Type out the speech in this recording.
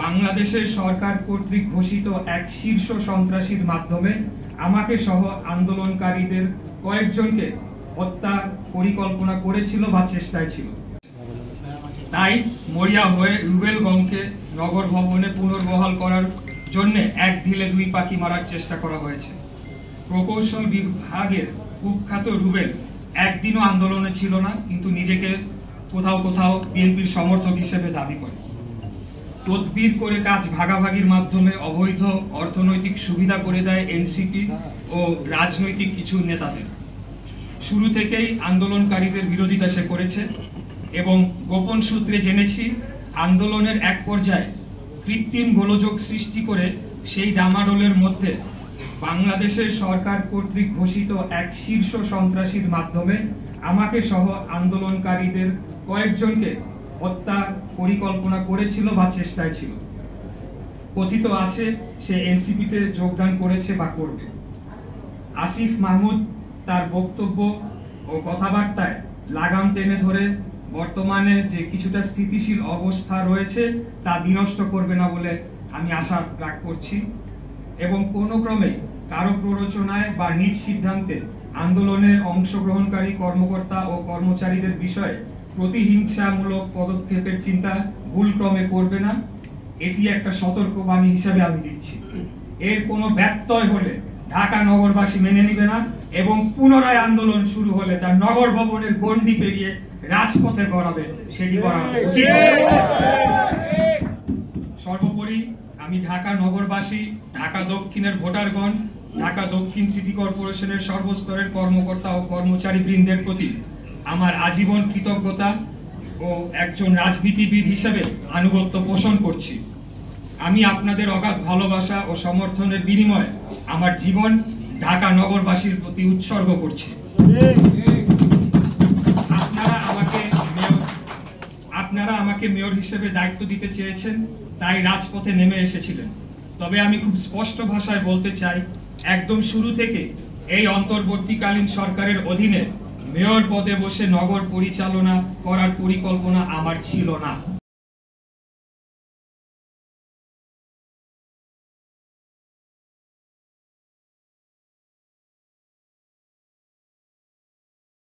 বাংলাদেশের সরকার কর্তৃক ঘোষিত এক শীর্ষ সন্ত্রাসীর মাধ্যমে আমাকে সহ আন্দোলনকারীদের কয়েকজনকে হত্যা পরিকল্পনা করেছিল বা চেষ্টায় ছিল। তাই মরিয়া হয়ে রুবেলগঞ্জকে নগর ভবনে পুনর্বহাল করার জন্য এক ঢিলে দুই পাখি মারার চেষ্টা করা হয়েছে। প্রকৌশল বিভাগের কুখ্যাত রুবেল একদিনও আন্দোলনে ছিল না, কিন্তু নিজেকে কোথাও কোথাও বিএনপির সমর্থক হিসেবে দাবি করে। তদবির করে কাজ ভাগাভাগির মাধ্যমে অবৈধ অর্থনৈতিক সুবিধা করে দেয় এনসিপি ও রাজনৈতিক কিছু নেতাদের। শুরু থেকেই আন্দোলনকারীদের বিরোধিতা সে করেছে এবং গোপন সূত্রে জেনেছি আন্দোলনের এক পর্যায়ে কৃত্রিম গোলযোগ সৃষ্টি করে সেই ডামাডোলের মধ্যে বাংলাদেশের সরকার কর্তৃক ঘোষিত এক শীর্ষ সন্ত্রাসীর মাধ্যমে আমাকে সহ আন্দোলনকারীদের কয়েকজনকে হত্যা পরিকল্পনা করেছিল বা চেষ্টায় ছিল। কথিত আছে সে এনসিপিতে যোগদান করেছে বা করবে। আসিফ মাহমুদ তার বক্তব্য ও কথাবার্তায় লাগাম টেনে ধরে বর্তমানে যে কিছুটা স্থিতিশীল অবস্থা রয়েছে তা বিনষ্ট করবে না বলে আমি আশা করছি এবং কোনো ক্রমে কারো প্ররোচনায় বা নিজ সিদ্ধান্তে আন্দোলনে অংশগ্রহণকারী কর্মকর্তা ও কর্মচারীদের বিষয়ে প্রতিহিংসামূলক পদক্ষেপের চিন্তা ভুলক্রমে করবে না। এটি একটা সতর্কবাণী হিসেবে আমি দিচ্ছি। এর কোনো ব্যত্যয় হলে ঢাকা নগরবাসী মেনে নিবে না এবং পুনরায় আন্দোলন শুরু হলে তার নগর ভবনের গণ্ডি পেরিয়ে রাজপথে গড়াবে, সেটি করা উচিত। সর্বোপরি আমি ঢাকা নগরবাসী, ঢাকা দক্ষিণের ভোটারগণ, ঢাকা দক্ষিণ সিটি কর্পোরেশনের সর্বস্তরের কর্মকর্তা ও কর্মচারী বৃন্দের প্রতি আমার আজীবন কৃতজ্ঞতা ও একজন রাজনীতিবিদ হিসেবে আনুগত্য পোষণ করছি। আমি আপনাদের অগাধ ভালোবাসা ও সমর্থনের বিনিময়ে আমার জীবন ঢাকা নগরবাসীর প্রতি উৎসর্গ করছি। আপনারা আমাকে মেয়র হিসেবে দায়িত্ব দিতে চেয়েছেন, তাই রাজপথে নেমে এসেছিলেন। তবে আমি খুব স্পষ্ট ভাষায় বলতে চাই, একদম শুরু থেকে এই অন্তর্বর্তীকালীন সরকারের অধীনে মেয়র পদে বসে নগর পরিচালনা করার পরিকল্পনা আমার ছিল না।